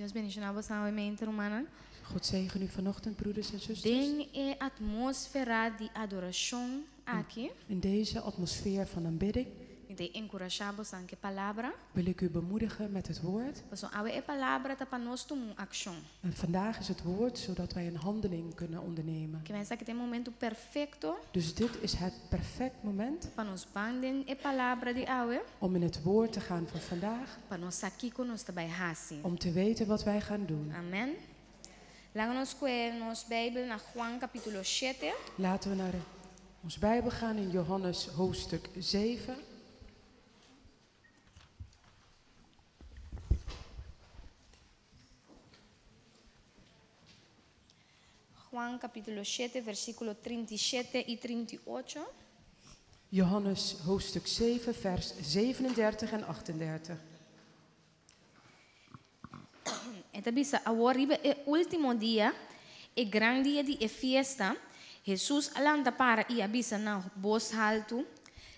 Dios bendiga a você, mente humana. God zegen u vanochtend, broeders en zusters. Tem a atmosfera de adoração aqui. In deze atmosfeer van aanbidding Então, encorajamos a que palavra. wil ik u bemoedigen met het woord. Então, a palavra está para nós tomar ação. En vandaag is het woord zodat wij een handeling kunnen ondernemen. Que pensa que tem momento perfeito Dus dit is het perfect moment para nós banden a palavra de hoje. om in het woord te gaan van vandaag. Para nós aqui com nós também assim. Om te weten wat wij gaan doen. Amen. Laten we com nos Bijbel naar Juan capítulo 7. Laten we naar ons Bijbel gaan in Johannes hoofdstuk 7. Juan capítulo 7, versículo 37 y 38. Johannes hoofdstuk 7, vers 37 en 38. Então, bisa, agora é o último dia, é grande dia de fiesta. Jesus alanda para e avisa na voz alto.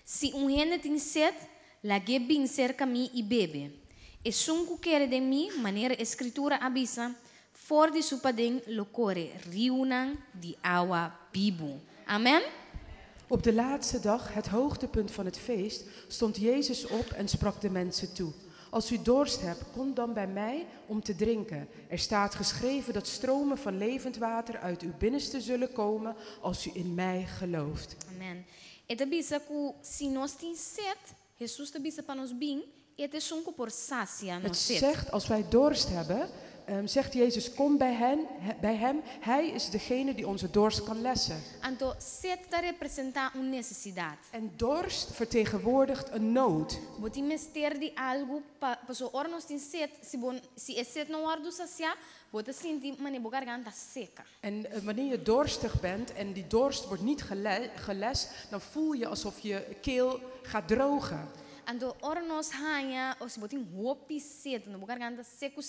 Se gente tem sede, lague bem cerca mim e bebe. E sunco quer de mim, maneira escritura avisa, for de supadem locore, riunan de água vivo. Amen? Op de laatste dag, het hoogtepunt van het feest, stond Jezus op en sprak de mensen toe. Als u dorst hebt, kom dan bij mij om te drinken. Er staat geschreven dat stromen van levend water uit uw binnenste zullen komen als u in mij gelooft. Amen. Eta bisa ku si nós tem sede, Jesus te bisa para nos bem, eta sunco por sacia Het nos sede. zegt, als wij dorst hebben, zegt Jezus, kom bij hem. Hij is degene die onze dorst kan lessen. Então, sede representa uma necessidade. En dorst vertegenwoordigt een nood. Boti mister de algo para so or nós tem sede, se é sede não ardu sacia, bota sentir mane bo garganta seca. En wanneer je dorstig bent en die dorst wordt niet gelest, dan voel je alsof je keel gaat drogen. Então, or nós hanha, ou se botin hopi sede, no bo garganta seco.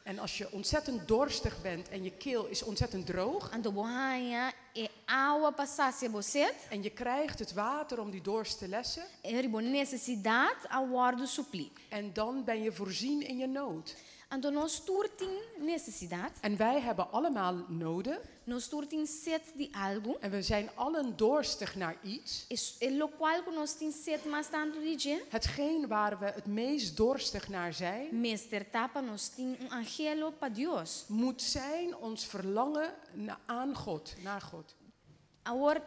En als je ontzettend dorstig bent en je keel is ontzettend droog, Então, bo hanha é água para sacia bo sede, en je krijgt het water om die dorst te lessen, é ribo necessidade a wardo supli. en dan ben je voorzien in je nood. Então, nós turting necessidade. En wij hebben allemaal noden Nós turting sede de algo, en we zijn allen dorstig naar iets. é lo qual que nós tem sede mais tanto de je. Hetgeen waar we het meest dorstig naar zijn, Meester tapa nós tem angelo para Deus. moet zijn ons verlangen aan God, naar God. Agora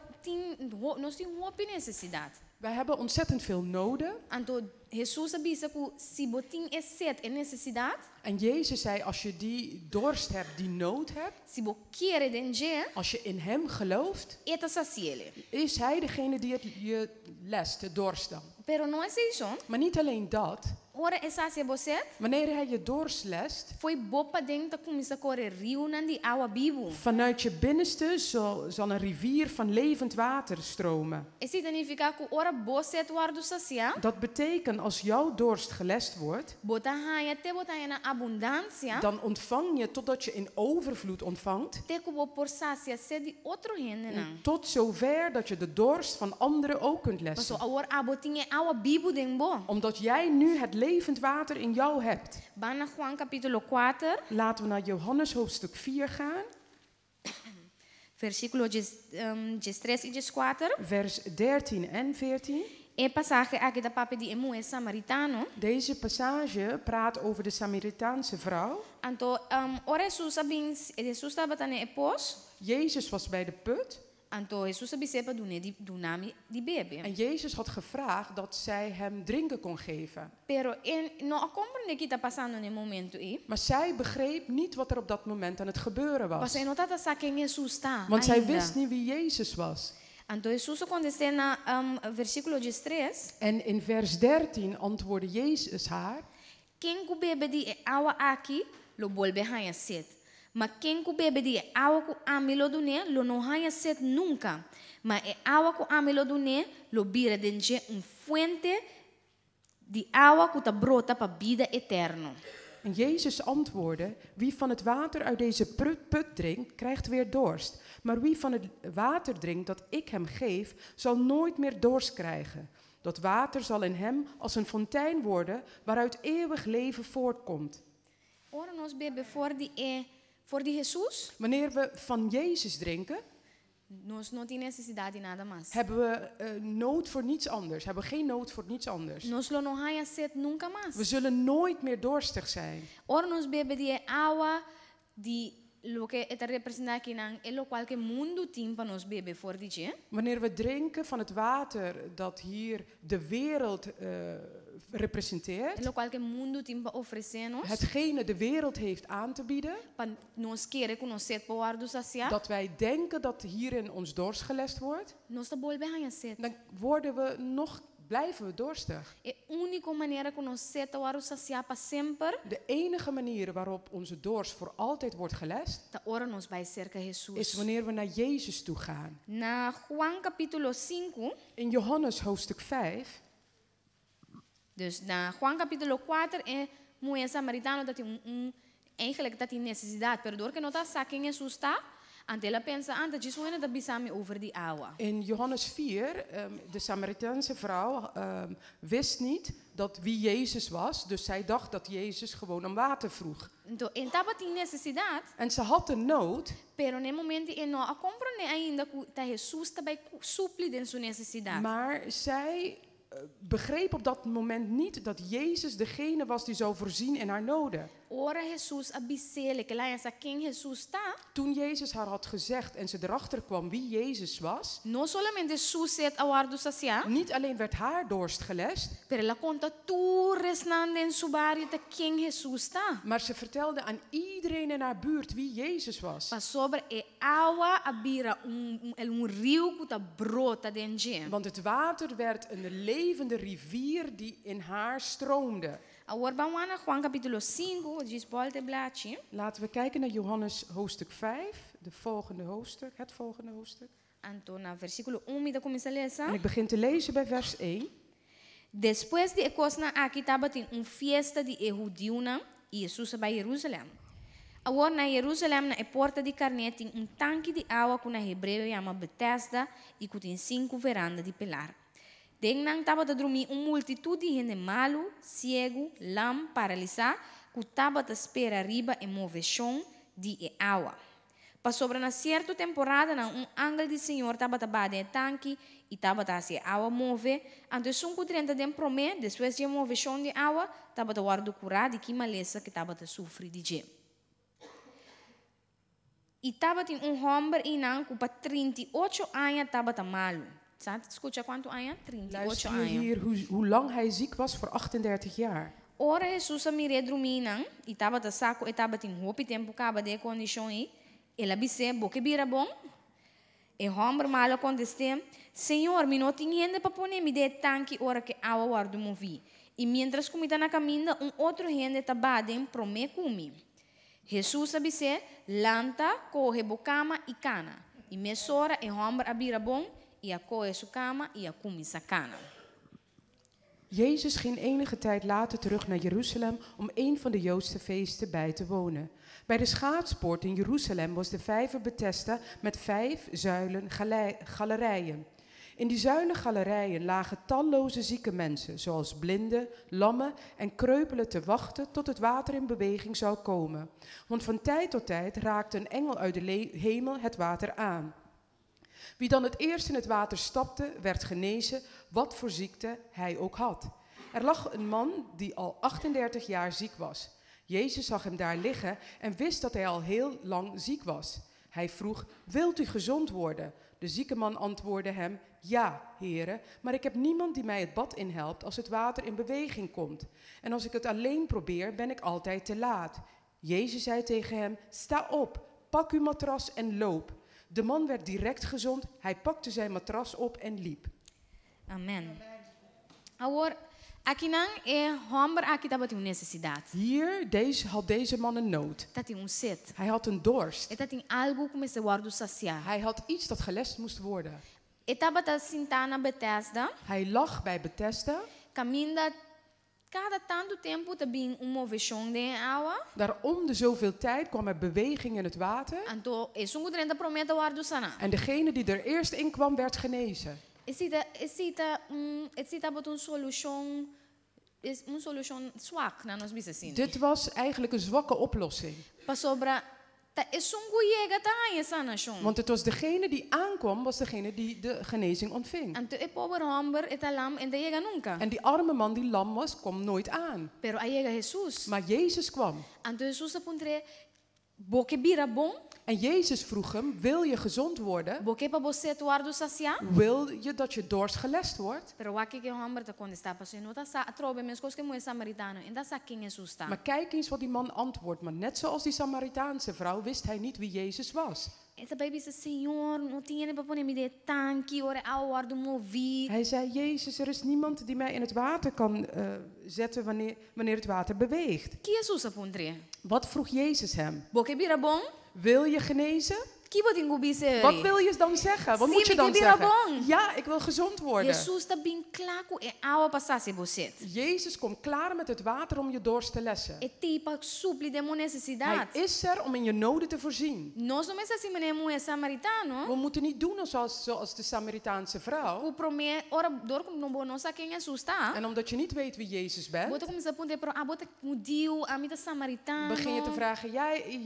nós tem uma necessidade. Wij hebben ontzettend veel noden. Então Jesus avisa que se botin é sede é necessidade, En Jezus zei, als je die dorst hebt, die nood hebt, se bo querer denje, als je in hem gelooft, eta saciele. is hij degene die het je lest, de dorst dan. Pero não é isso. Maar niet alleen dat. Ora é sacia você, Wanneer hij je dorst lest, foi bopa dentro começa a correr rio nan de água vivo. vanuit je binnenste zal een rivier van levend water stromen. E significa que ora você guardo sacia, Dat betekent, als jouw dorst gelest wordt, bota hanha te bota na abundância, dan ontvang je totdat je in overvloed ontvangt. te kubo por sacia sede outro gente não. Tot zover dat je de dorst van anderen ook kunt Paso lessen. agora abotinha água vivo denbo. Omdat jij nu het levend water in jou hebt. Van naar Juan capítulo 4, Laten we naar Johannes hoofdstuk 4 gaan. versículo 3 e 4. Vers 13 en 14. É passagem aqui da papi de Emu é samaritano. Deze passage praat over de Samaritaanse vrouw. Então, ora Jesus estava tane e pos. Jezus was bij de put. Então, Jesus sepa do nome de bebê. En Jezus had gevraagd dat zij hem drinken kon geven. Pero não compreende que está passando no momento aí. Maar zij begreep niet wat er op dat moment aan het gebeuren was. Você não está sabendo quem Jesus está. Want zij wist niet wie Jezus was. Então, Jesus aconteceu na versículo 3. En in vers 13 antwoordde Jezus haar: Quem que bebe de água aqui, lo volve a sede. Mas quem que bebe de água que amilo do né, lo não haya sede nunca. Mas é água que amilo do né, lo vira dentro fuente de água que brota para vida eterna. En Jezus antwoordde: wie van het water uit deze put drinkt, krijgt weer dorst. Maar wie van het water drinkt dat ik hem geef, zal nooit meer dorst krijgen. Dat water zal in hem als een fontein worden waaruit eeuwig leven voortkomt. ora nos bebe for die Jesus, Wanneer we van Jezus drinken, nos não tem necessidade de nada mais. hebben we nood voor niets anders. Hebben we geen nood voor niets anders. Nos lo não haya sed nunca mais. We zullen nooit meer dorstig zijn. Ora nos bebe die água de lo que está representado aqui não é lo qual que mundo tem para nos bebe for die je. Wanneer we drinken van het water dat hier de wereld representeert, É lo qual que mundo tem para oferecer nos. hetgene de wereld heeft aan te bieden, Para nos querer que nos sed para guardo saciar. dat wij denken dat hierin ons dorst gelest wordt, Nos está volve haya sed. dan blijven we dorstig. É a única maneira que nos sed para guardo saciar para sempre. De enige manier waarop onze dorst voor altijd wordt gelest, Ta ora nos vai cerca Jesus. is wanneer we naar Jezus toe gaan. Na Juan capítulo 5, In Johannes hoofdstuk 5, dus na Juan capítulo 4 é mulher samaritano dat eigenlijk dat hij necessidade, pero door que não tá saquem Jesus está, ante ela pensa, ante Jesus ainda bisami over die água. in Johannes 4, de Samaritaanse vrouw wist niet dat wie Jezus was, dus zij dacht dat Jezus gewoon om water vroeg. Então, estava tem necessidade, En ze had de nood, pero no momento e não a compreende ainda que Jesus também supli de sua necessidade. maar zij begreep op dat moment niet dat Jezus degene was die zou voorzien in haar noden. Ora Jesus abisele que lá essa quem Jesus está, Toen Jezus haar had gezegd en ze erachter kwam wie Jezus was, não solamente Jesus set awardo saciar, niet alleen werd haar dorst gelest, pero ela conta tu resnande en su barrio de quem Jesus está. maar ze vertelde aan iedereen in haar buurt wie Jezus was. Para sobre e água abira rio que tá brota dentro. Want het water werd een levende rivier die in haar stroomde. Agora vamos lá na Juan capítulo 5, diz volte blaadje. Laten we kijken naar Johannes hoofdstuk 5, het volgende hoofdstuk. Então, na versículo 1, da começa a ler. En ik begin te lezen bij vers 1. Depois de Ecosna, aqui estava tem fiesta de Ehudiuna e Jesus vai a Jerusalém. Agora, na Jerusalém, na porta de Carne, tem tanque de água que na hebreu chama Bethesda e que tem 5 verandas de pilar. Denang estava a dormir multitud de gente malo, cego, lam, paralisado, que estava a esperar riba e mover chão de água. Para sobre na certa temporada, ángel do Senhor estava a bater o tanque e estava a fazer água mover. Antes, 5:30 de promete, depois de mover chão de água, estava a guardar curar de que maleza que estava a sofrer de jeito. E estava homem e não, que para 38 anos estava a malo. Escuta quanto anos? 38 Luister anos. je hier hoe lang hij ziek was voor 38 jaar. Ora Jesus a mire druminan, e estava a saco, e estava tem roupa e tempo acaba de condição aí. Ela disse, boque bira bom. E homem malo contestou, Senhor, me não tinha gente para pôr me de tanque ora que água guardo movi. E mientras comida na caminha, outro gente estava dentro promete comer. Jesus disse, lanta, corre bocama e cana. E mesora e homem a bira bom, e a coe sua cama e a come sa cana. Jezus ging enige tijd later terug naar Jeruzalem om een van de Joodse feesten bij te wonen. Bij de schaatspoort in Jeruzalem was de vijver Bethesda met 5 zuilen galerijen. In die zuilengalerijen lagen talloze zieke mensen, zoals blinden, lammen en kreupelen te wachten tot het water in beweging zou komen. Want van tijd tot tijd raakte een engel uit de hemel het water aan. Wie dan het eerst in het water stapte, werd genezen, wat voor ziekte hij ook had. Er lag een man die al 38 jaar ziek was. Jezus zag hem daar liggen en wist dat hij al heel lang ziek was. Hij vroeg, wilt u gezond worden? De zieke man antwoordde hem, ja, heren, maar ik heb niemand die mij het bad inhelpt als het water in beweging komt. En als ik het alleen probeer, ben ik altijd te laat. Jezus zei tegen hem, sta op, pak uw matras en loop. De man werd direct gezond, hij pakte zijn matras op en liep. Amen. Agora, aqui não é homem aqui estava tem necessidade. Hier had deze man een nood. Tá tem sed. Hij had een dorst. Tá tem algo que me se guardo saciar. Hij had iets dat gelest moest worden. Estava tá sentado na Bethesda. Hij lag bij Bethesda. Caminha cada tanto tempo também moveção de água. Daar om de zoveel tijd kwam er beweging in het water. Então, é 5:30 promete guardo sana. En degene die er eerst in kwam, werd genezen. Esse tá botou solução is een solution zwak na nos bisa sin. Dit was eigenlijk een zwakke oplossing. Pasobra ta is un guyega ta anye sana shon. Want het was degene die aankwam, was degene die de genezing ontving. Anto e power homber et alam en de llega nunca. En die arme man die lam was, kwam nooit aan. Pero ahí llega Jesús. Maar Jezus kwam. Anto Jesús apuntre boke bira bon, En Jezus vroeg hem, wil je gezond worden? boke pa você tuardo sacia. Wil je dat je dorst gelest wordt? Pero waki que homber ta quando está passando ta sa trobe mes cos que mo samaritano. En da sa quem Jesus está. Maar kijk eens wat die man antwoordt. Maar net zoals die Samaritaanse vrouw wist hij niet wie Jezus was. Essa baby disse, Senhor, não tinha nem para pôr me de tanque, ora ao ar do movi. Hij zei, Jezus, er is niemand die mij in het water kan zetten wanneer het water beweegt. Que Jesus apuntre? Wat vroeg Jezus hem? Boke bira bom? Wil je genezen? Que botin gubise? Wat wil je dan zeggen? Wat Sim, moet je dan ik wil zeggen? bon. Ja, ik wil gezond worden. Jesus está bem claro e água passasse você. Jezus komt klaar met het water om je dorst te lessen. E tipo supli de Hij necessidade. is er om in je noden te voorzien. Nós não assim mesmo é samaritano. We moeten niet doen zoals de Samaritaanse vrouw. O prome ora dor como não bono sa quem Jesus está. En omdat je niet weet wie Jezus bent, Bota começa a apontar para bota mudio a mita samaritano. begin je te vragen,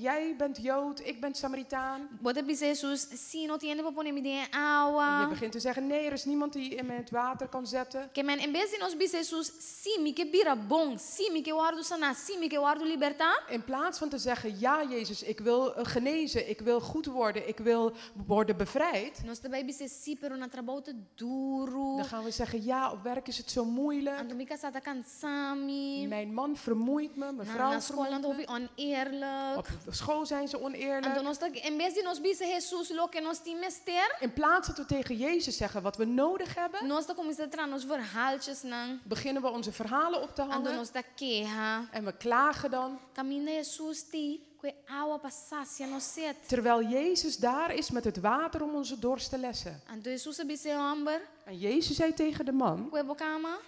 jij bent Jood, ik ben Samaritaan. Bota dizer Jesus, se não tinha nem para pôr me de En je água. begint te zeggen, nee, er is niemand die in het water kan zetten. Que men em vez de nós dizer Jesus, sim, me que bira bom, sim, me que guardo sana, sim, me que guardo libertar. In plaats van te zeggen, ja Jezus, ik wil genezen, ik wil goed worden, ik wil worden bevrijd. Nós também dizer sim, pero na trabalho te duro. Dan gaan we zeggen, ja, op werk is het zo moeilijk. Ando me casada cansame. Mijn man vermoeit me, mijn Na vrouw escola ando vermoeit me. oneerlijk. Op school zijn ze Ando oneerlijk. nós em vez de nós dizer Jesus, lo que nós temos ter, In plaats dat we tegen Jezus zeggen wat we nodig hebben, nós tá começando a trazer nos verhaaltjes não. beginnen we onze verhalen op te Ando hangen. nós da queja. En we klagen dan. Caminha Jesus ti, que água passasse no set. Terwijl Jezus daar is met het water om onze dorst te lessen. Ando Jesus abise amber, En Jezus zei tegen de man, que bocama,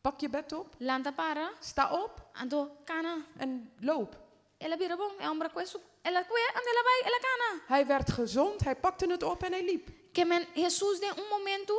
pak je bed op, lanta para, sta op ando cana. en loop. Ela vira bom, é ombra queso. Ela cuia, anda ela vai, ela cana. Hij werd gezond, hij pakte het op en hij liep. Que men Jesus de momento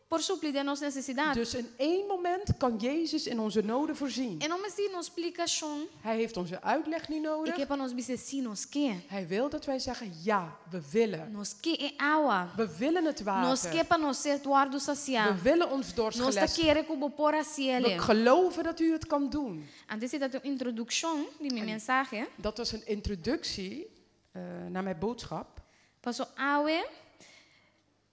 por suplir de nossa necessidade. Dus in één moment kan Jezus in onze noden voorzien. E não me nos explicação. Hij heeft onze uitleg niet E que nodig. para nós dizer sim, nós quer. Hij wil dat wij zeggen, ja, we willen. Nós quer é água. We willen het Nós quer water. para nós ser tuardo saciar. We willen ons dorst Nós tá gelest. querer que o por a We ciele. geloven dat u het kan doen. Antes da introdução de minha mensagem, Dat was een introductie naar mijn boodschap. passou awe.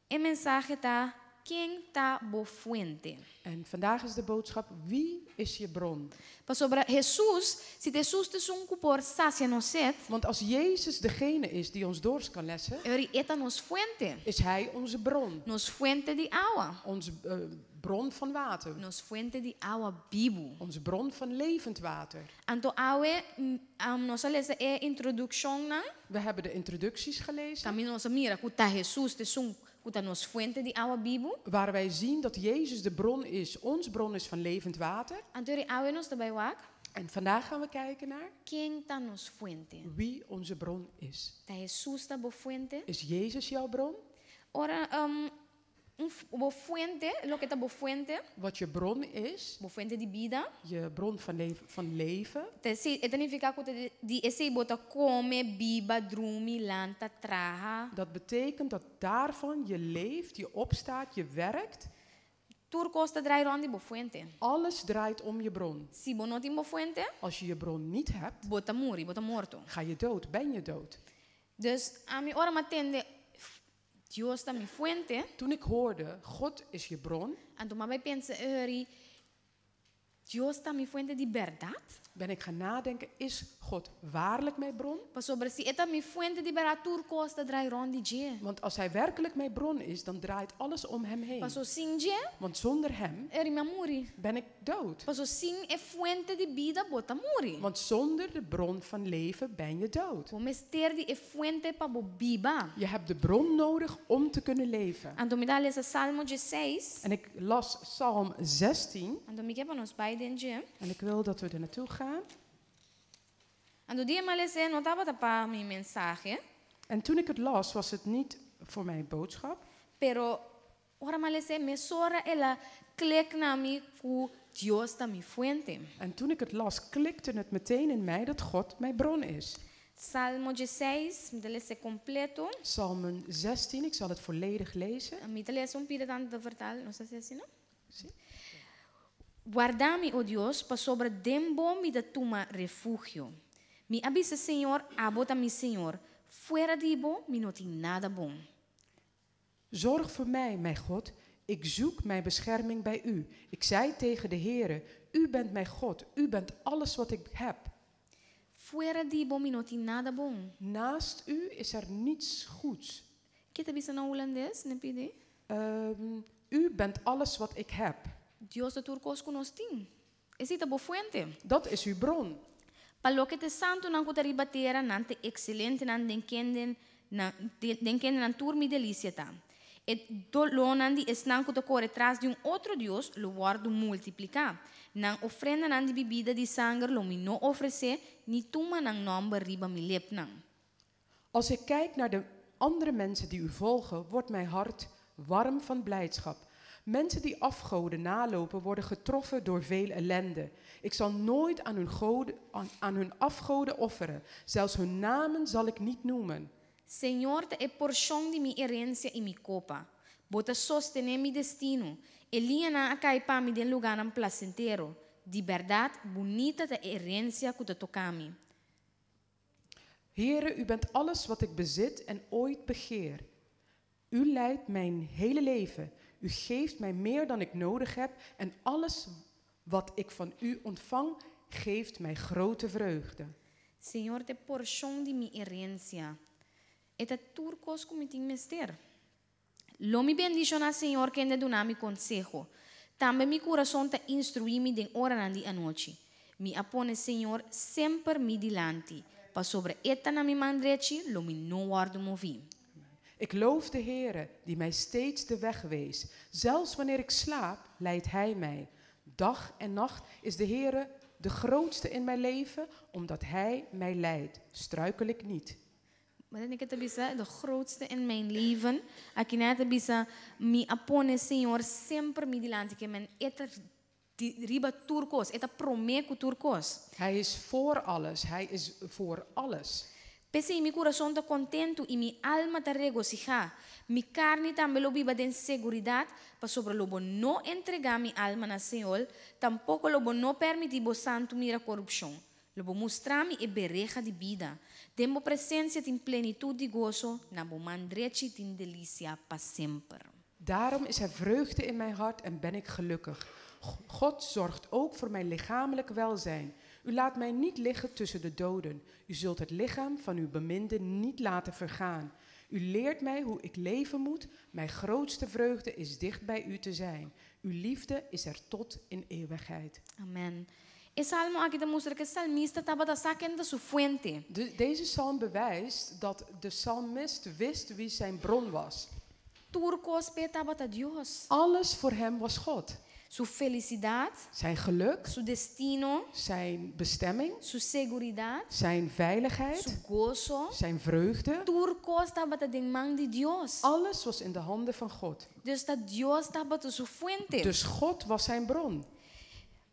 E mensagem tá quem tá bo fuente. En vandaag is de boodschap, wie is je bron? Passou para Jesus, se Jesus te sunco por sacia no set, Want als Jezus degene is die ons dorst kan lessen, ele eta nos fuente. is Hij onze bron. Nos fuente de água. Onze bron van water. Nos fuente de água vivo. Onze bron van levend water. Anto awe nossa lesa é introdução na. We hebben de introducties gelezen, Também nossa mira kuta Jesus te sun kuta nos fuente de água vivo. waar wij zien dat Jezus de bron is. Ons bron is van levend water. Anto ere awe nos também wak. En vandaag gaan we kijken naar Quem tá nos fuente? wie onze bron is. Tá Jesus tá bo fuente. Is Jezus jouw bron? Ora bo fuente, lo que tá bo fuente, Wat je bron is, bo fuente de vida. je bron van leven. Te se significa kuta de esse bota come, biba, drumi, lanta, traha. Dat betekent dat daarvan je leeft, je opstaat, je werkt. Tur costa drai rondi bo fuente. Alles draait om je bron. Si bo não tem bo fuente, Als je je bron niet hebt, bota muri, bota morto. ga je dood, ben je dood. Dus a mi ora matende Dios está mi fuente, Toen ik hoorde, God is je bron, ando mamãe pensa, Dios está mi fuente de verdade? ben ik gaan nadenken, is God waarlijk mijn bron? Pa sobre si eta mi fuente de verdade, tur costa drai rondi je. Want als hij werkelijk mijn bron is, dan draait alles om hem heen. Pa so sin je, Want zonder hem eri me muri. ben ik dood. Pa so sin e fuente de vida, bota muri. Want zonder de bron van leven ben je dood. O mester de e fuente pa bo biba. Je hebt de bron nodig om te kunnen leven. Ando me dá essa Salmo 16. En ik las Psalm 16 Ando me quer pa nos beiden je. en ik wil dat we er naartoe gaan. Ando dia malese não tava pa mi mensagem, En toen ik het las, was het niet voor mijn boodschap. pero Ora malese me sora ela click na mi ku Dios ta mi fuente. En toen ik het las, klikte het meteen in mij dat God mijn bron is. Salmo 16, me lese completo. Psalm 16, ik zal het volledig lezen. Me lese pide tanto de vertal, no sé si así, ¿no? Sí. Guardami, oh Dios, pa sobre dembo mi da tuma refugio. Mi abisa, Señor, abota mi Señor. Fuera dibo, mi no tiene nada bom. Zorg voor mij, mijn God. Ik zoek mijn bescherming bij u. Ik zei tegen de Heere, u bent mijn God. U bent alles wat ik heb. Fuera dibo, mi no tiene nada bom. Naast u is er niets goeds. Kita bisa na Holandês, ne pide? U bent alles wat ik heb. Dios de turcos conostin. Esita bo fuente. Dat is uw bron. Palo que te santo nan kuta ribatera nante excelente nan denkenden nan turmi deliciata. Et dolonandi es nan kuta corre tras de un otro Dios lo guardo multiplica. Nan ofrenda nan di bebida di sangue lo mi no ofrece ni tuma nan nombre riba mi lep nan. Als ik kijk naar de andere mensen die u volgen, wordt mijn hart warm van blijdschap. Mensen die afgoden nalopen worden getroffen door veel ellende. Ik zal nooit aan hun afgoden offeren. Zelfs hun namen zal ik niet noemen. Señor, te é porción de mi herencia y mi copa. Bota sostener mi destino. Eliana acaipa mi den lugar en placentero. De verdad, bonita de herencia que te tocami. Heere, u bent alles wat ik bezit en ooit begeer. U leidt mijn hele leven. U geeft mij meer dan ik nodig heb en alles wat ik van u ontvang geeft mij grote vreugde. Señor, te porción de mi herencia. Eta turcos comitin mester. Lo mi bendiciona, Señor, que ende dona mi consejo. También mi corazón te instruimi den hora di anoche. Mi apone, Señor, sempre mi dilanti. Pa sobre eta na mi mandreci, lo mi no guardo movi. Ik loof de Heere, die mij steeds de weg wees. Zelfs wanneer ik slaap, leidt Hij mij. Dag en nacht is de Heere de grootste in mijn leven, omdat Hij mij leidt. Struikel ik niet. Maar dan ik het bisa de grootste in mijn leven. Aqui na het bisa mi apone Señor sempre mi dilante que men eta riba turcos, eta promeco turcos. Hij is voor alles. Hij is voor alles. Pese y mi corazón está contento y mi alma está regocijada. Mi carne también lo viva de seguridad, para sobre lo no entregar mi alma al Señor, tampoco lo no permitir bo santo mira corrupción. Lo mostrar mi bereja de vida. Tempo presencia in plenitud de gozo, na bo mandrechi tin delicia para siempre. Daarom is er vreugde in mijn hart en ben ik gelukkig. God zorgt ook voor mijn lichamelijk welzijn. U laat mij niet liggen tussen de doden. U zult het lichaam van uw beminde niet laten vergaan. U leert mij hoe ik leven moet. Mijn grootste vreugde is dicht bij u te zijn. Uw liefde is er tot in eeuwigheid. Amen. El salmo aquí demuestra que el salmista estaba sacando su fuente. Deze psalm bewijst dat de psalmist wist wie zijn bron was. Turcos petaba a Dios. Alles voor hem was God. Su felicidad, zijn geluk, su destino, zijn bestemming, su seguridad, zijn veiligheid, su gozo. zijn vreugde. Turcos estaba de man de Dios. Alles was in de handen van God. Dus dat Dios estaba su fuente. Dus God was zijn bron.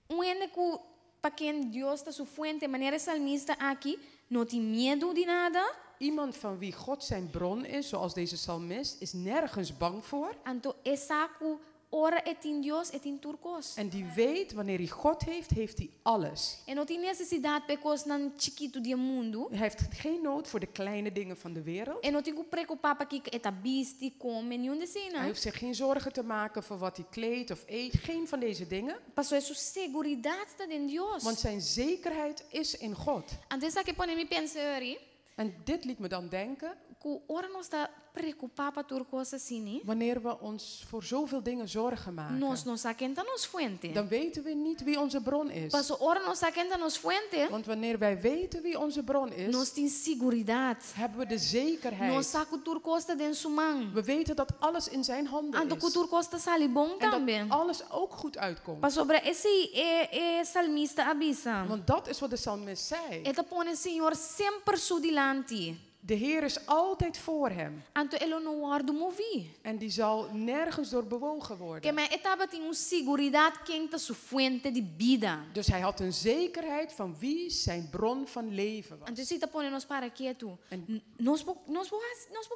Único para quien Dios está su fuente, manera salmista aquí, no tiene miedo de nada. Iemand van wie God zijn bron is, zoals deze psalmist, is nergens bang voor. Anto esaku ora et in Dios et in turcos. En die weet, wanneer hij God heeft, heeft hij alles. En no tiene necesidad pecos nan chiquito de mundo. Hij heeft geen nood voor de kleine dingen van de wereld. En no tiene que preocupar para que eta bisti come ni onde sina. Hij hoeft zich geen zorgen te maken voor wat hij kleedt of eet. Geen van deze dingen. Paso su seguridad está en Dios. Want zijn zekerheid is in God. Antes que pone mi pensari. En dit liet me dan denken. Que ora nos está preocupar para turcos assim. Wanneer we ons voor zoveel dingen zorgen maken. Nos saquenta nos fuente. Dan weten we niet wie onze bron is. Paso ora nos saquenta nos fuente. Want wanneer wij weten wie onze bron is, nos tin seguridad. Hebben we de zekerheid. Nos saco turcos den su man. We weten dat alles in zijn handen Ando is. que turcos está sali bon também. En dat alles ook goed uitkomt. Pa sobre esse salmista avisa. Want dat is wat de psalmist zei. Eta pone Senhor sempre su dilanti. De Heer is altijd voor hem. Anto elo no war do movi. En die zal nergens door bewogen Que worden. me etaba tinha seguridade quem ta su fuente de vida. Dus hij had een zekerheid van wie zijn bron van leven was. Anto si ta pone nos para quieto. En- Nos po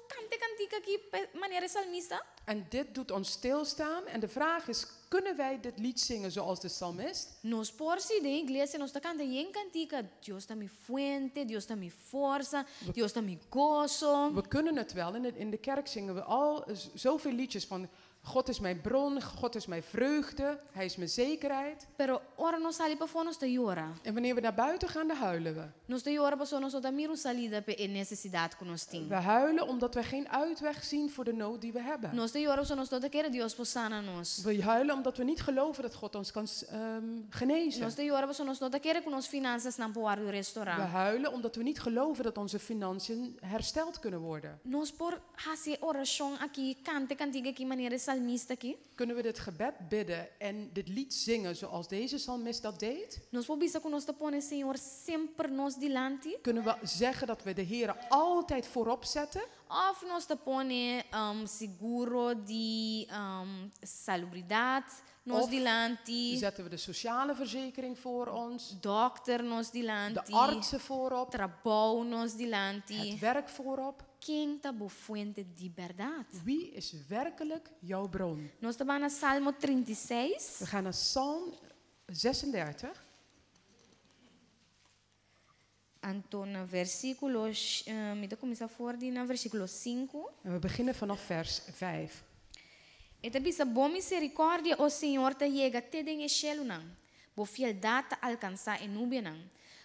cante cantica aqui maneira salmista. En dit doet ons stilstaan. En de vraag is, kunnen wij dit lied zingen zoals de psalmist? Nos por si de iglesia nos ta canta en cantica. Dios ta mi fuente, Dios ta mi força, Dios ta mi gozo. We kunnen het wel. In de kerk zingen we al zoveel liedjes van God is mijn bron, God is mijn vreugde, Hij is mijn zekerheid. Pero ora nos sali pa fora nos ta llora. En wanneer we naar buiten gaan, dan huilen we. Nos te llora pa nos ta miru salida pe en necessidade que nos tem. We huilen omdat we geen uitweg zien voor de nood die we hebben. Nos te llora nos ta querer Dios po sana nos. We huilen omdat we niet geloven dat God ons kan genezen. Nos te llora pa nos ta querer que nos finanças não po ar We restaurant. huilen omdat we niet geloven dat onze financiën hersteld kunnen worden. Nos por hacer oração aqui, cante cantiga aqui maneira salmista aqui. Kunnen we dit gebed bidden en dit lied zingen zoals deze psalmist dat deed? Nos po bisa que nos ta pone Senhor sempre nos dilante. Kunnen we zeggen dat we de Heer altijd voorop zetten? Of nos ta pone seguro de salubridade nos Of dilante. Zetten we de sociale verzekering voor ons? Dokter nos De dilante. artsen voorop? Trabalho nos dilante. Het werk voorop? Quem está boa fuente de verdade? Wie is werkelijk jouw bron? Nós estamos na Salmo 36. We gaan naar Psalm 36. Então, no versículo, me dá começar fora no versículo 5. En we beginnen vanaf vers 5. Eta bisa boa misericórdia, o Senhor te chega até em cielo não. Boa fieldade te alcançar em nuvem não.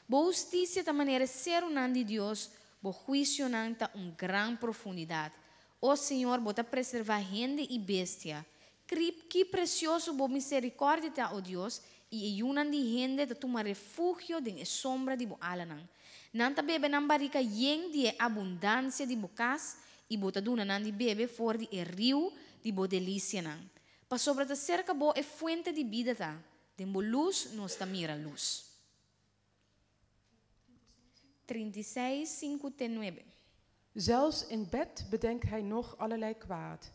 Boa justiça ta maneira ser de Deus. Boa juízo não ta gran profundidade. O Senhor bota preservar gente e bestia. Que precioso boa misericórdia ta, o Deus, e ayunan de gente ta toma refugio de sombra de boa ala não. Não ta bebe não barica yen de abundância de bocas e bota duna não de bebe for de rio de boa delícia não. Pa sobre ta cerca boa é fuente de vida ta. De boa luz nos ta mira luz. 36, 5 te 9. Zelfs in bed bedenkt hij nog allerlei kwaad.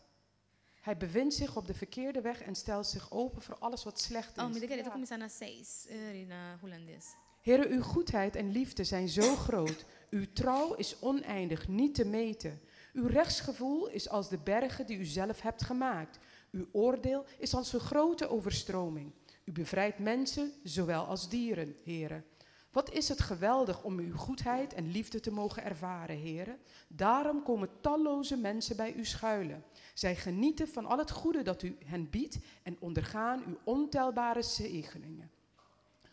Hij bevindt zich op de verkeerde weg en stelt zich open voor alles wat slecht Oh, me is. queria começar na 6, na holandês. Heere, uw goedheid en liefde zijn zo groot. Uw trouw is oneindig, niet te meten. Uw rechtsgevoel is als de bergen die u zelf hebt gemaakt. Uw oordeel is als een grote overstroming. U bevrijdt mensen, zowel als dieren, Heere. Wat is het geweldig om uw goedheid en liefde te mogen ervaren, Heere. Daarom komen talloze mensen bij u schuilen. Zij genieten van al het goede dat u hen biedt en ondergaan uw ontelbare zegeningen.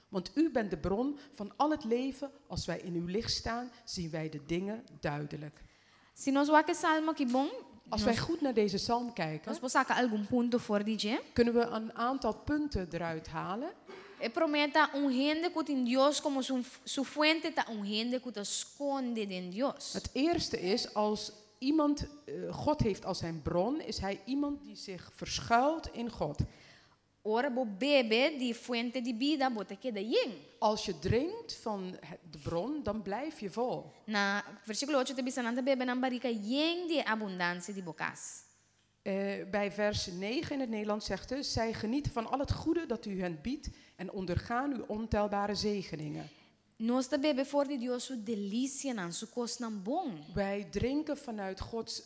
Want u bent de bron van al het leven. Als wij in uw licht staan, zien wij de dingen duidelijk. Se nós o salmo que bom, Als wij goed naar deze psalm kijken, nós possamos algum ponto for DJ. kunnen we een aantal punten eruit halen. E prometa gente que tem Deus como su fuente, ta gente que te esconde em Deus. Het eerste is, als iemand God heeft als zijn bron, is hij iemand die zich verschuilt in God. Ora bo bebe di fuente di vida, bota que da yen. Als je drinkt van de bron, dan blijf je vol. Na versículo 8 te bisananta bebe na barica yen de abundância de bocas. Bij vers 9 in het Nederlands zegt het, zij genieten van al het goede dat u hen biedt en ondergaan uw ontelbare zegeningen. Nós te bebe for de Deus su delícia nan su cos nan bom. Wij drinken vanuit Gods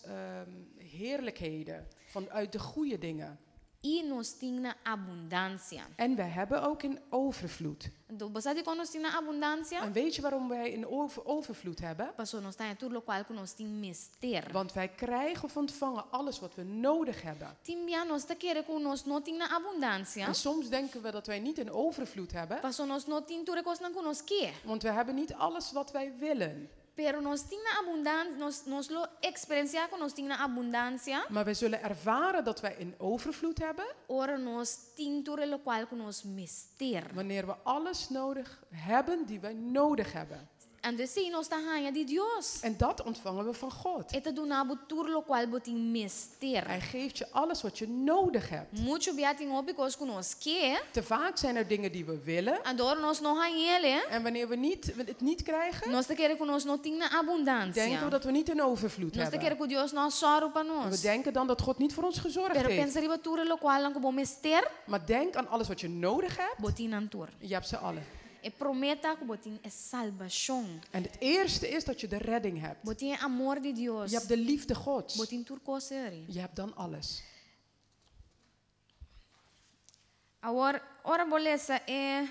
heerlijkheden, vanuit de goede dingen. E nós tinha abundância. En wij hebben ook in overvloed. Então, você sabe quando nós tinha abundância? En weet je waarom wij in overvloed hebben? Passou nós tem tudo o qual que nós tem mister. Want wij krijgen of ontvangen alles wat we nodig hebben. Timbia nós te querer que nós não tinha abundância. En soms denken we dat wij niet in overvloed hebben. Passou nós não tinha tudo que nós quer. Want we hebben niet alles wat wij willen. Pero nós tinha abundância, nós lo experienciar que nós tinha abundância. Maar wij zullen ervaren dat wij in overvloed hebben. Ora nós tinha tudo o qual que nós mister. Wanneer we alles nodig hebben die wij nodig hebben. Entonces si nos está di Dios. En dat ontvangen we van God. Esta do na butur lo qual botin mister. Hij geeft je alles wat je nodig hebt. Mucho biating opikos kunos que. Te vaak zijn er dingen die we willen. Andor nos no ele. En wanneer we het niet krijgen, Nos te quere kunos no ting na abundancia. denken we dat we niet in overvloed Nos te quere hebben. ku Dios no sorrow pa En we nos. denken dan dat God niet voor ons gezorgd Pero heeft. pensa riba tur lo qual lang bo mister. Maar denk aan alles wat je nodig hebt. Botin antur. Je hebt ze alle. E prometa ku botin e salvación. En het eerste is dat je de redding hebt. Botin amor de Dios. Je hebt de liefde Gods. Botin tur koseri. Je hebt dan alles. Ora bolesa e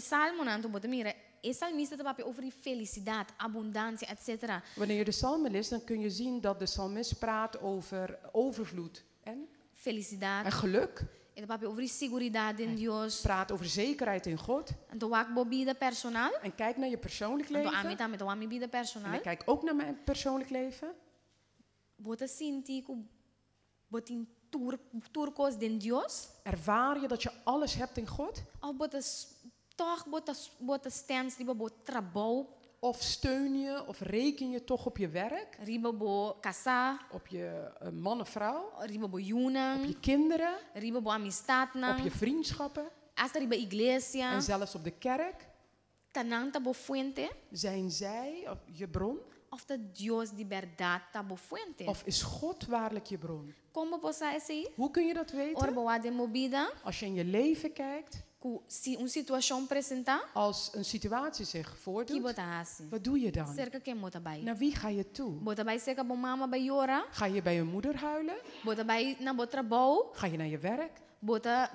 salmo nanto botin mira. E salmista te papi over felicidade, abundância, etc. Wanneer je de psalmen leest, dan kun je zien dat de psalmist praat over overvloed en Felicidade. geluk. E te papi over seguridade in Dios. Praat over zekerheid in God. Anto wak bo vida personal. En kijk naar je persoonlijk Anto leven. amita met wami vida En personal. ik kijk ook naar mijn persoonlijk leven. Bota sinti ku botin turcos den Dios. Ervaar je dat je alles hebt in God? Of toch bota stens riba bo trabalho, Of steun je of reken je toch op je werk? riba bo casa, Op je man of vrouw? riba bo Op yunang, je kinderen? riba bo amistad Op je nang, vriendschappen? hasta riba iglesia, En zelfs op de kerk? tanang ta bo fuente, Zijn zij je bron? of ta Dios de verdade ta bo fuente. Of is God waarlijk je bron? Como posa esse? Hoe kun je dat Or weten? bo de movida, Als je in je leven kijkt, ku si situação presenta, als een situatie zich que voordoet, bota assim. wat doe je dan? Cerca que mota bai. Naar wie ga je toe? Bota bai seca bo mama bai yora, Ga je bij je moeder huilen? bota bai na bo trabalho, Ga je naar je werk? bota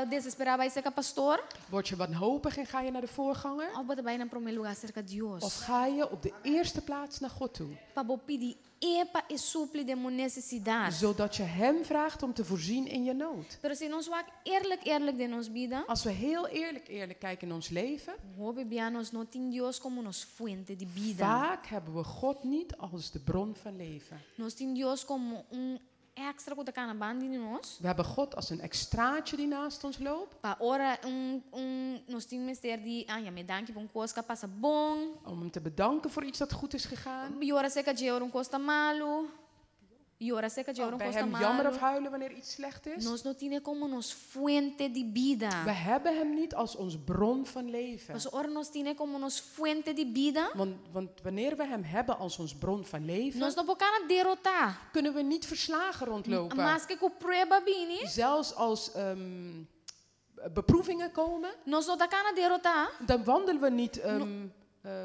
desesperada bai seca pastor. Word je wanhopig en ga je naar de voorganger? Of bota bai na primeiro lugar cerca Dios. Of ga je op de eerste plaats naar God toe? Para bo pedir epa e supli de mon necessidade. Zodat je hem vraagt om te voorzien in je nood. Pero se nós wak eerlijk de nos vida, Als we heel eerlijk kijken in ons leven, hope bianos no tin Dios como nos fuente de vida. vaak hebben we God niet als de bron van leven. Nos tin Dios como extra que tá na banda de nós. We hebben God als een extraatje die naast ons loopt. Pa ora nos tin mister di ja me danke por coisa que passa bom. Om hem te bedanken voor iets dat goed is gegaan. E ora seca de euro costa malo. E ora seca de euro Bij costa hem jammer of malo. huilen wanneer iets slecht is. Nos no tiene como nos fuente de vida. We hebben hem niet als ons bron van leven. Mas ora nos tiene como nos fuente de vida. Want wanneer we hem hebben als ons bron van leven, Nós não podemos derrotar. kunnen we niet verslagen rondlopen. Mas que com prueba bini, Zelfs als beproevingen komen, nós não podemos derrotar. dan wandelen we niet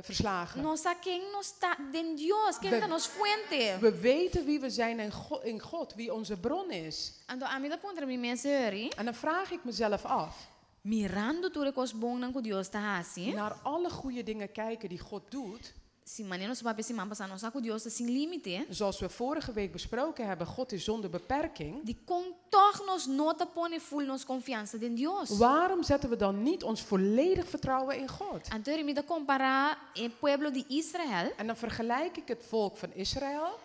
verslagen. Nós quem nos está de Deus, quem está nos fuente. We weten wie we zijn in God, wie onze bron is. Ando a mim da contra mim mensuri, En dan vraag ik mezelf af, mirando tudo que os bom nan que Deus está assim. naar alle goede dingen kijken die God doet. Se maneira nos papai se mampa não saco Deus sem limite. Zoals we vorige week besproken hebben, God is zonder beperking. De com toch nos nota pone full nos confiança de Deus. Waarom zetten we dan niet ons volledig vertrouwen in God? Anterior me da comparar o pueblo de Israel, En dan vergelijk ik het volk van Israël.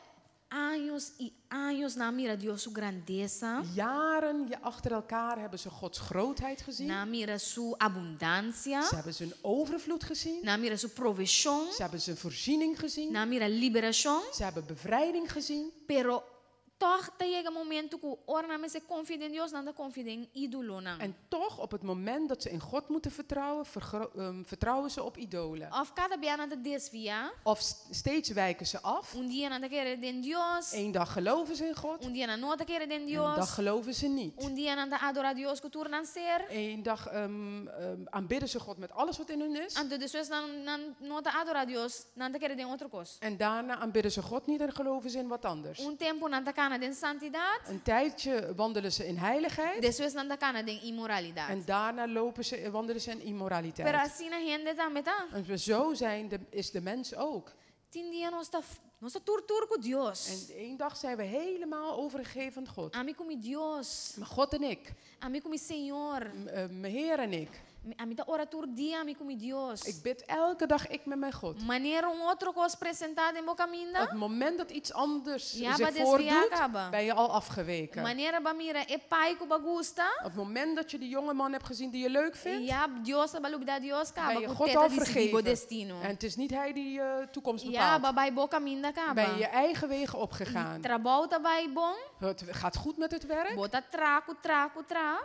anos e anos na mira Deus su grandeza, Jaren achter elkaar hebben ze Gods grootheid gezien. na mira su abundância, Ze hebben zijn overvloed gezien. na mira su provisão, Ze hebben zijn voorziening gezien. na mira liberação, Ze hebben bevrijding gezien. pero toch chega momento que ora na se confia em Deus, nada confia em ídolo não. En toch, op het moment dat ze in God moeten vertrouwen, vertrouwen ze op idolen. Of cada dia nada desvia, Of steeds wijken ze af. dia nada querer de Deus, Eén dag geloven ze in God. dia nada nota querer de En een dag Deus, geloven ze niet. dia nada adorar Deus que turnan ser. Eén dag aanbidden ze God met alles wat in hun is. Antes depois nota adorar Deus, nada querer de outra coisa. En daarna aanbidden ze God niet en geloven ze in wat anders. Tempo nada cana de santidade, Een tijdje wandelen ze in heiligheid. depois nada cana de imoralidade. En daarna wandelen ze in Pero immoraliteit. assim na gente também tá. En zo is de mens ook. Tem dia nós tá tortura com Deus. En één dag zijn we helemaal overgegeven aan God. A mim como Deus, Maar God en ik, a mim como Senhor, mijn Heer en ik, Amita oratur dia mi com Dios. Ik bid elke dag ik met mijn God. Maneira outro cos presentado em boca minda. Op het moment dat iets anders Ja, zich ba voordoet, desviar ben je al afgeweken. Maneira ba mira e pai ko bagusta. Op het moment dat je die jonge man hebt gezien die je leuk vindt, Ja, Dios ba lubida Dios ben kaba je ko God teta al decidigo vergeven. destino. En het is niet hij die je toekomst Ja, bepaalt. ba bai boca minda kaba. Ben je je eigen wegen opgegaan. Trabalho ta bai bom. Het gaat goed met het werk. Bota tra.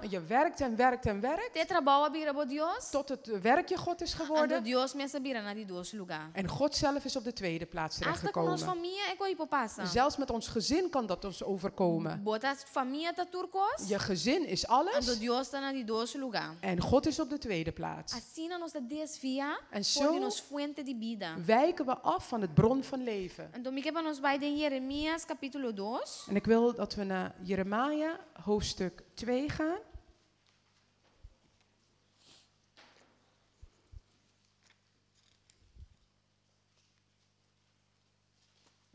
En je werkt en werkt en werkt. Te trabalho bira bo Dios. Tot het werk je God is Ando geworden. Dios me sabira na di dos lugar. En God zelf is op de tweede plaats Hasta com nos terechtgekomen. família e coi po passa. Zelfs met ons gezin kan dat ons overkomen. Bota família ta turcos. Je gezin is Ando alles. Dios ta na di dos lugar. En God is op de tweede plaats. Assim nos desvia En por zo nos fuente de vida. wijken we af van het bron van leven. Então, me quebra nos vai de Jeremias capítulo 2. En ik wil dat we naar Jeremia hoofdstuk 2 gaan.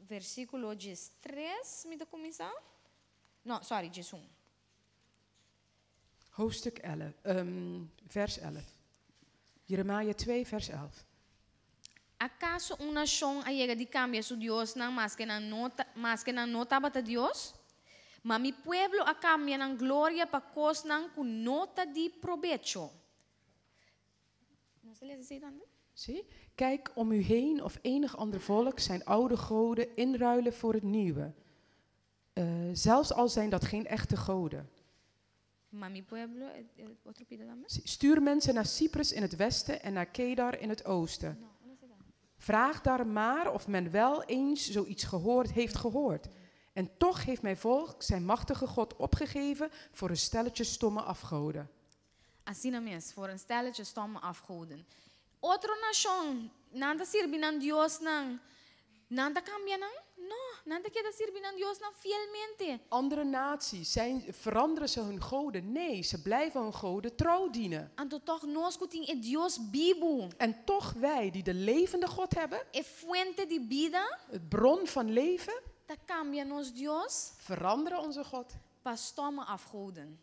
Versículo 3, me dá começar? Não, sorry, 1. Hoofdstuk 11, vers 11. Jeremia 2, vers 11. ¿Acaso una nación llega de cambia su Dios más que na nota bata Dios? Mas mi pueblo a cambia na gloria pa cosnan con nota de provecho. ¿No se les dice tanto? Zie? Kijk om u heen of enig ander volk zijn oude goden inruilen voor het nieuwe. Zelfs al zijn dat geen echte goden. Maar mi pueblo, otro pide también. Stuur mensen naar Cyprus in het westen en naar Kedar in het oosten. Vraag daar maar of men wel eens zoiets heeft gehoord. En toch heeft mijn volk zijn machtige God opgegeven voor een stelletje stomme afgoden. Assim na mes, voor een stelletje stomme afgoden. Otro nación, nanda sirvi nan Dios nan, nanda cambia nan? No, nanda queda sirvi nan Dios nan fielmente. Andere naties, veranderen ze hun goden? Nee, ze blijven hun goden trouw dienen. Anto toch nos kuting e Dios vivo. En toch wij, die de levende God hebben, E fuente de vida, het bron van leven, ta cambia nos Dios veranderen onze God. pa stomme afgoden.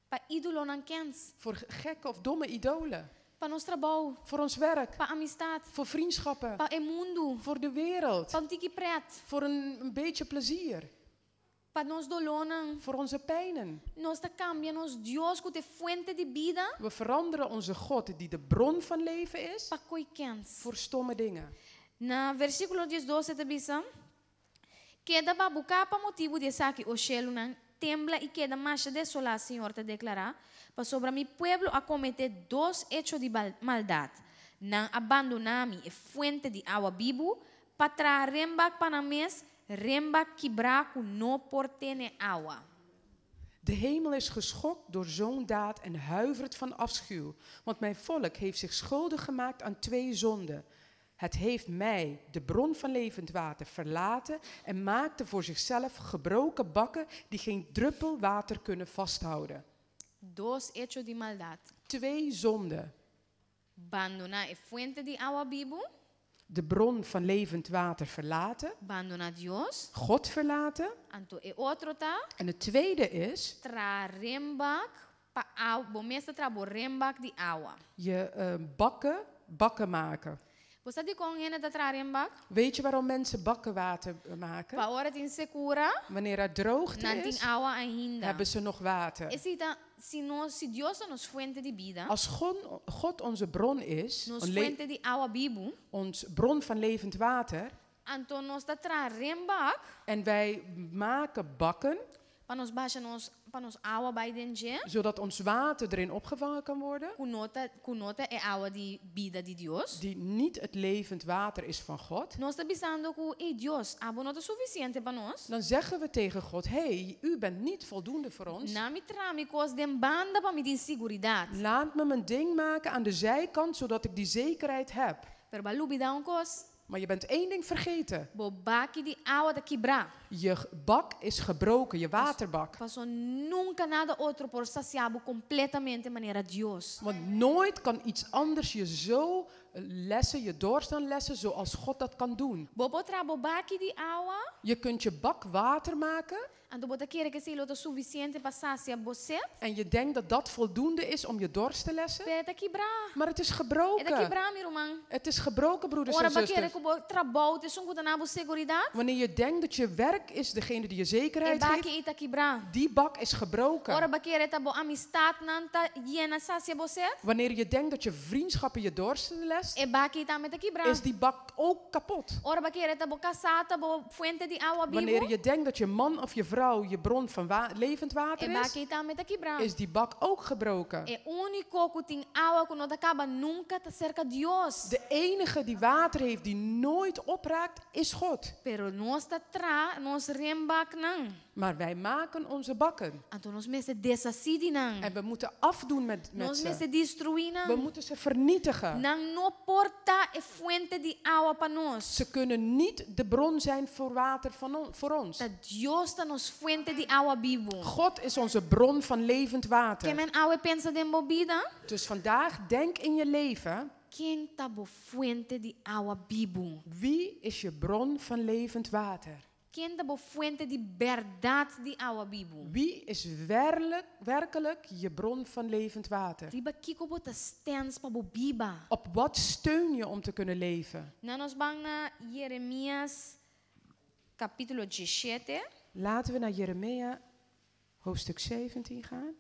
Pa ídolo nan kens, Voor gekke of domme idolen. pa nos trabalho, Voor ons werk. pa amistad, Voor vriendschappen. pa e mundo, Voor de wereld. pa tiki pret, Voor een beetje plezier. pa nos dolonan. Voor onze pijnen. Nos ta cambia nos Dios que te fuente de vida, We veranderen onze God, die de bron van leven is, pa coi kens. voor stomme dingen. Na versículo 12 te bisa, queda babuca pa motivo de saque o cielo nan tembla y queda marcha desolada, Señor te declara, pa sobre mi pueblo a cometer dos hechos de maldad, nan abandonami e fuente de agua vivo, pa tra rembak panames, rembak kibraku no portene agua. De hemel is geschokt door zo'n daad en huivert van afschuw. Want mijn volk heeft zich schuldig gemaakt aan 2 zonden. Het heeft mij, de bron van levend water, verlaten en maakte voor zichzelf gebroken bakken die geen druppel water kunnen vasthouden. Dos hechos de maldad. 2 zonden. Abandonar e fuente de agua vivo, De bron van levend water verlaten, abandonar Dios, God verlaten. anto e outro ta, En het tweede is tra rembak pa agua, bomesta tra bo rembak di agua. je bakken maken. Você di con ene da tra rembak? Weet je waarom mensen bakkenwater maken? Pa ora tin secura, Wanneer er droogte nantin is, agua ainda. hebben ze nog water. Si Dios nos fuente de vida, Als God onze bron is, nos fuente de agua vivo, ons bron van levend water, anto nos da tra rembak, en wij maken bakken, pa nos baixa pa nos agua by denje, zodat ons water erin opgevangen kan worden, kunota e agua di vida di Dios. die niet het levend water is van God, Nós está pensando que Deus, agua não é suficiente para nós. dan zeggen we tegen God, hey, u bent niet voldoende voor ons. Na me trame cos de banda para me dar seguridade. Laat me mijn ding maken aan de zijkant, zodat ik die zekerheid heb. Per balubi da cos, Maar je bent 1 ding vergeten. bo baki di agua da quebrar. Je bak is gebroken, je waterbak. Passou nunca nada outro por saciar completamente maneira Deus. Want nooit kan iets anders je zo lessen, je dorst dan lessen zoals God dat kan doen. Bobo trabo baki di awa. Je kunt je bak water maken Anto bota kere que se lo suficiente para saciar você. en je denkt dat dat voldoende is om je dorst te lessen. Peta quebrar. Maar het is Eta gebroken. quebrar, meu irmão. Het is gebroken, broeders Ora en ba kere zusters. que bo trabalho te sungu na seguridade. Wanneer je denkt dat je werk is degene die je E zekerheid geeft, baki ita quebrar. die bak is Ora gebroken. ba kere ta bo amistad nanta yena sacia você. Wanneer je denkt dat je vriendschappen je dorst lest, E baki ita meta quebrar. is die bak ook kapot. Ora ba kere ta bo casata bo fuente di agua Wanneer vivo. je denkt dat je man of je vrouw je bron van levend E water is, baki ita meta quebrar. is die bak ook gebroken. E único que tem água que não acaba nunca tá cerca de Deus. De enige die water heeft die nooit opraakt, is God. Pero nós tá nós rembak não. Maar wij maken onze bakken. Então nós mesmo desacidi não. En we moeten afdoen met Nós ze. mesmo destruir We não. moeten ze vernietigen. Não porta e fuente de água para nós. Ze kunnen niet de bron zijn voor water voor ons. Tá Deus tá nos fuente de água vivo. God is onze bron van levend Que water. men água pensa de movida? Dus vandaag denk in je leven, Quem tá bo fuente de água vivo? wie is je bron van levend water? Quem tá bo fuente de verdade de água vivo? Wie is werkelijk je bron van levend water? Riba kiko bo tá stens pa bo biba. Op wat steun je om te kunnen leven? Nou, nós vamos na Jeremias capítulo 17. Laten we naar Jeremia hoofdstuk 17 gaan.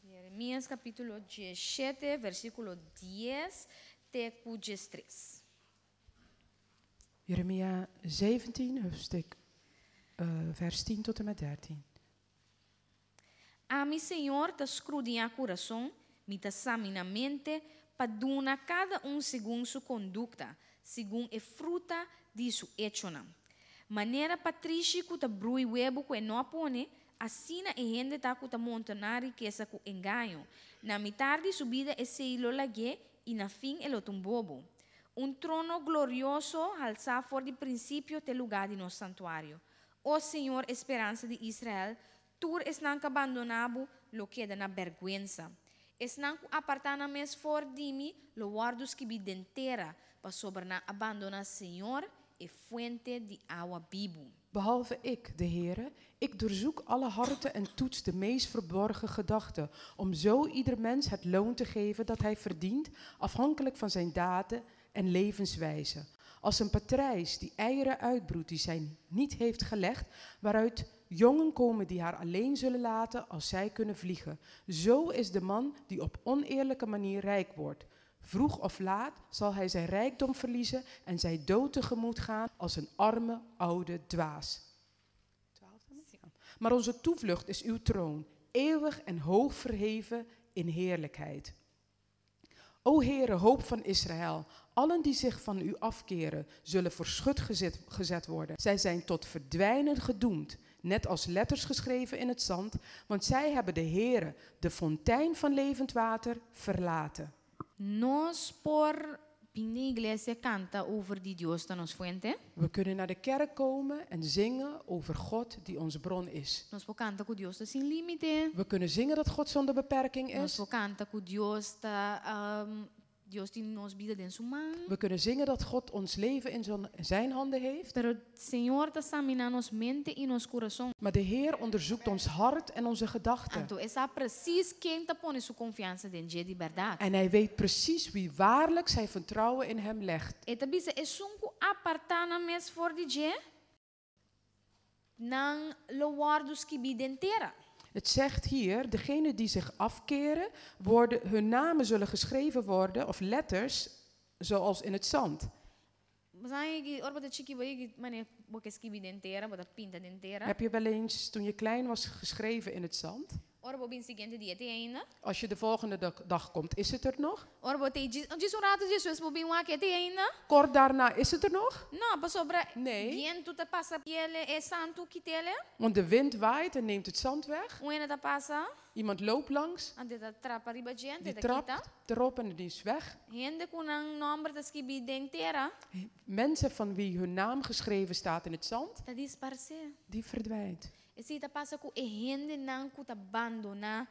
Jeremias capítulo 17, versículo 10 até 13. Jeremia 17, hoofdstuk vers 10 tot en met 13. A mi Senhor te escrudinha coração, me te examina mente, para dar cada segundo sua conduta, segundo a fruta de sua hecho. Maneira patrícia que te brui webo que não apone, assim a gente tá que te monta riqueza com engano. Na metade subida esse ilo lague e na fim ele tumbobo. Trono glorioso alça for de princípio te lugar de nosso santuário. O Senhor, esperança de Israel, tur es não abandonado, lo queda na vergüenza. Es não apartar na mes for de mim, lo guardos que bi dentera, para sobre na abandona Senhor e fuente de água vivo. Behalve ik, de Heere, ik doorzoek alle harten en toets de meest verborgen gedachten, om zo ieder mens het loon te geven dat hij verdient, afhankelijk van zijn daden en levenswijze. Als een patrijs die eieren uitbroedt die zij niet heeft gelegd, waaruit jongen komen die haar alleen zullen laten als zij kunnen vliegen. Zo is de man die op oneerlijke manier rijk wordt. Vroeg of laat zal hij zijn rijkdom verliezen en zijn dood tegemoet gaan als een arme oude dwaas. Maar onze toevlucht is uw troon, eeuwig en hoog verheven in heerlijkheid. O Heere, hoop van Israël, allen die zich van u afkeren, zullen voor schut gezet worden. Zij zijn tot verdwijnen gedoemd, net als letters geschreven in het zand, want zij hebben de Heere, de fontein van levend water, verlaten. Nós por na igreja canta over die Deus da nos fuente. We kunnen naar de kerk komen en zingen over God die onze bron is. Nós po canta com Deus da sin limite. We kunnen zingen dat God zonder beperking Nós is. po canta com Deus da Deus die nos vida den su man. We kunnen zingen dat God ons leven in zijn handen heeft. Pero Senhor ta examina nos mente e nos coração. Maar de Heer onderzoekt ons hart en onze gedachten. Então essa precies quem ta pone sua confiança den dia de verdade. En hij weet precies wie waarlijk zijn vertrouwen in hem legt. Eta bisa é sunku apartar na mes for de dia. Nang lo guardos que bi dentera. Het zegt hier, degenen die zich afkeren, hun namen zullen geschreven worden, of letters, zoals in het zand. Heb je wel eens, toen je klein was, geschreven in het zand? Als je de volgende dag komt, is het er nog? Kort daarna is het er nog? Nee. Want de wind waait en neemt het zand weg. Iemand loopt langs, die trapt erop en die is weg. Mensen van wie hun naam geschreven staat in het zand, die verdwijnt. Esse passa com a gente não que abandona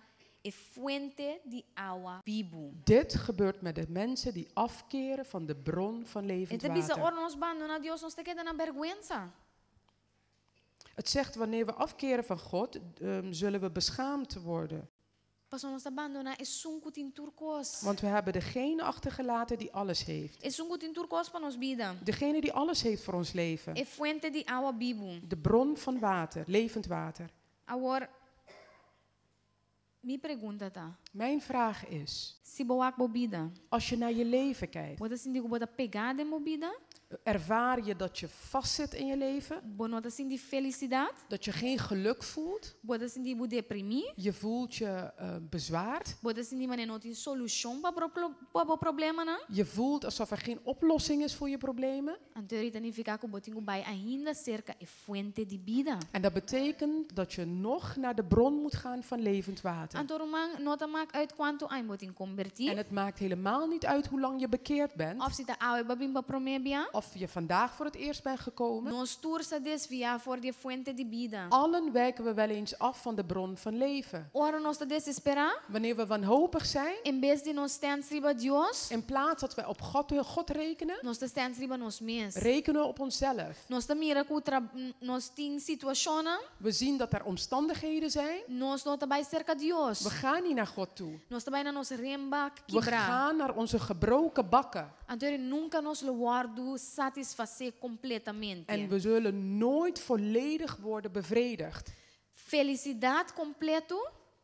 e fuente di agua vivo. Dit gebeurt met de mensen die afkeren van de bron van levend Esta bisa water. or nos abandona Dios, nos te queda na vergüenza. Het zegt wanneer we afkeren van God, zullen we beschaamd worden. Pastor nos abandona es suncut in turcos. Want we hebben degene achtergelaten die alles heeft. Es suncut in turcos pa nos vida. Degene die alles heeft voor ons leven. E fuente di agua vivo. De bron van water, levend water. Agora, mi pergunta tá. Mijn vraag is, Se boak bobida, als je naar je leven kijkt, bota sindi ko bota pegada em bobida, ervaar je dat je vastzit in je leven? bonota sindi felicidade, Dat je geen geluk voelt? bota sindi bu deprimir, Je voelt je bezwaard? bota sindi mané não tem solução para problema não. Je voelt alsof er geen oplossing is voor je problemen? Anterior significa que botinho vai ainda cerca e fuente de vida. En dat betekent dat je nog naar de bron moet gaan van levend water. Anterior man nota maak uit quanto ai botin En convertir. het maakt helemaal niet uit hoe lang je bekeerd bent. Of sita awe babim pa promebia. Of je vandaag voor het eerst bent gekomen. Nos tursa desvia for de fuente de vida. Allen wijken we wel eens af van de bron van leven. Ora nos te desespera. Wanneer we wanhopig zijn, En vez de nos stand riba Dios, in plaats dat we op God rekenen, nos te stand riba nos mes. rekenen we op onszelf. Nos te mira ku nos ting situationen. We zien dat er omstandigheden zijn. Nos nota bij cerca Dios. We gaan niet naar God toe. Nos te bij na nos rembak We quebra. gaan naar onze gebroken bakken. Anterior nunca nos lo guardo satisfacer completamente. En we zullen nooit volledig worden bevredigd. Felicidade completo,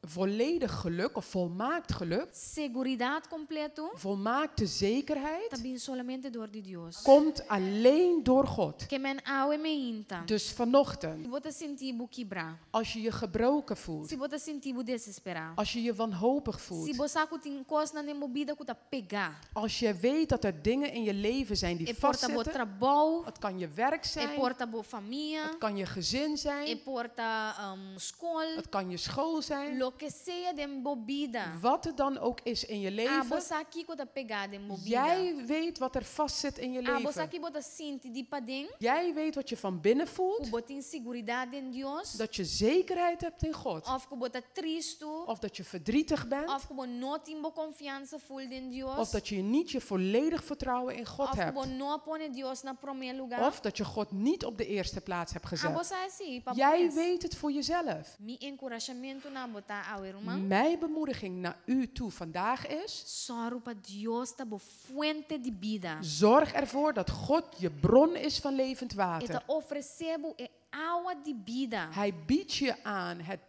Volledig geluk of volmaakt geluk, seguridade completo, volmaakte zekerheid, também solamente door de Dios. komt alleen door God. Que men awe me inta. Dus vanochtend, Se bota sentir bu quebra, als je je gebroken voelt, se bota sentir bu desesperar, als je je wanhopig se voelt, bosa ku tin cos na nemobida ku ta pegar, als je weet dat er dingen in je leven zijn die e porta bo vastzitten, trabalho, het kan je werk e zijn, porta bo família, het kan je gezin e zijn, porta school, het kan je school zijn, lo que sea de bobida. wat het dan ook is in je A leven. bosa aqui ku ta pegar de mobida. Jij weet wat er vastzit in je A bosa leven. aqui bota sinti di padem, Jij weet wat je van binnen ku voelt, botin seguridade em Dios. dat je zekerheid hebt in God. Of que bota tristo, Of dat je verdrietig bent, of que não tem confiança full em Deus, of dat je niet je volledig vertrouwen in God of que hebt. não põe Deus na primeiro lugar. Of dat je God niet op de eerste plaats hebt A gezet. você assim, Jij weet het voor jezelf. Mi encorajamento na botar ao irmão. Mijn bemoediging naar u toe vandaag is: Só para Deus tá bo fuente de vida. zorg ervoor dat God je bron is van levend E water. tá oferecendo e água de vida. Hij biedt je aan het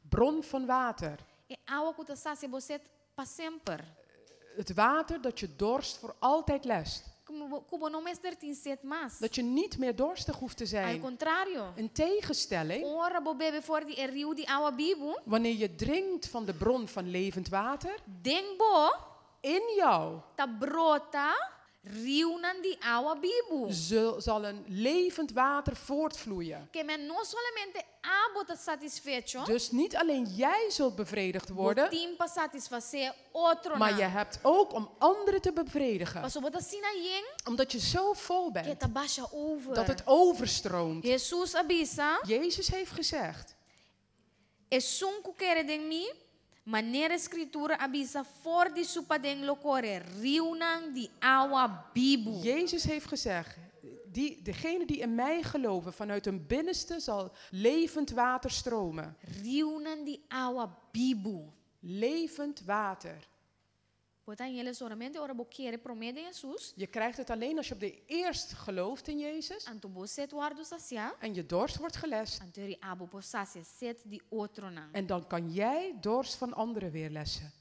bron van water. E água que tá sacia você para sempre. Het water dat je dorst voor altijd lest. Como não mais ter sed mais. Dat je niet meer dorstig hoeft te Al zijn. contrário. In tegenstelling, Ora bo bebe for de rio de água vivo. wanneer je drinkt van de bron van levend water, Den bo in jou ta brota rio nan de água vivo. zal een levend water voortvloeien. Que men não solamente água tá satisfecho. Dus niet alleen jij zult bevredigd worden, Botim para satisfazer outro maar je na. hebt ook om anderen te bevredigen. Paso bota sina yen Omdat je zo vol que bent, ta baixa over. dat het overstroomt. Jesus avisa, Jezus heeft gezegd, es sunco quere de mim, maneira escritura avisa for de supaden locore, riunan de água vivo. Jezus heeft gezegd, degene die in mij geloven, vanuit hun binnenste zal levend water stromen. Riunan de água vivo. Levend water. Bota em ele solamente ora bo quere promete Jesus. Je krijgt het alleen als je op de eerst gelooft in Jezus Anto bo set guardo sacia, en je dorst wordt gelest. anto ri abo po sacia set de outro na. En dan kan jij dorst van anderen weer lessen.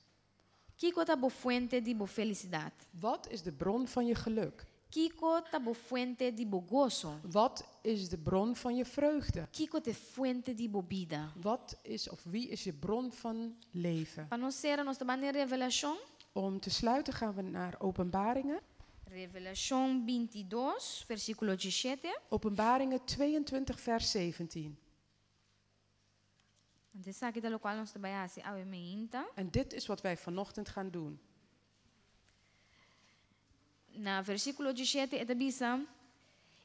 Kiko ta bo fuente de bo felicidade. Wat is de bron van je geluk? Kiko ta bo fuente de bo gozo. Wat is de bron van je vreugde? Kiko te fuente de bo vida. Wat is of wie is je bron van leven? Para nós ser nós também revelação. Om te sluiten gaan we naar Openbaringen. Revelação 22, versículo 17. Openbaringen 22 vers 17. Antes aqui da qual nós trabalhamos ao emeinta. En dit is wat wij vanochtend gaan doen. Na versículo 17 é bisa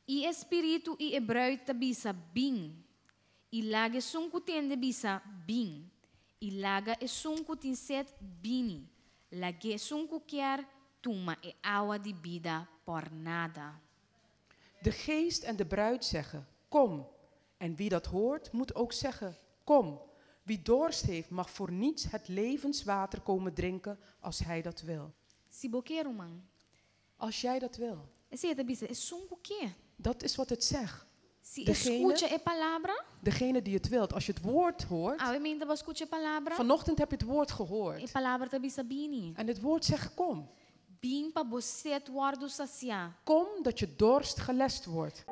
e espírito e hebreu tabisa bin. E lage sunku tende bisa bin. Ilaga e sunku tin set bini. Lage sunku kier tuma e awa di bida por nada. De geest en de bruid zeggen, kom. En wie dat hoort, moet ook zeggen, kom. Wie dorst heeft, mag voor niets het levenswater komen drinken als hij dat wil. Si boqueiro man. Als jij dat wil. Esse é bisa é sunku que. Dat is wat het zegt. Si Degene- escucha e palavra, Degene die het wilt. Als je het woord hoort. ave minta ba escucha palavra. Vanochtend heb je het woord E gehoord. palavra ta bisa bini. En het woord zegt, kom. Bin pa boset wardo sacia. Kom dat je dorst gelest wordt.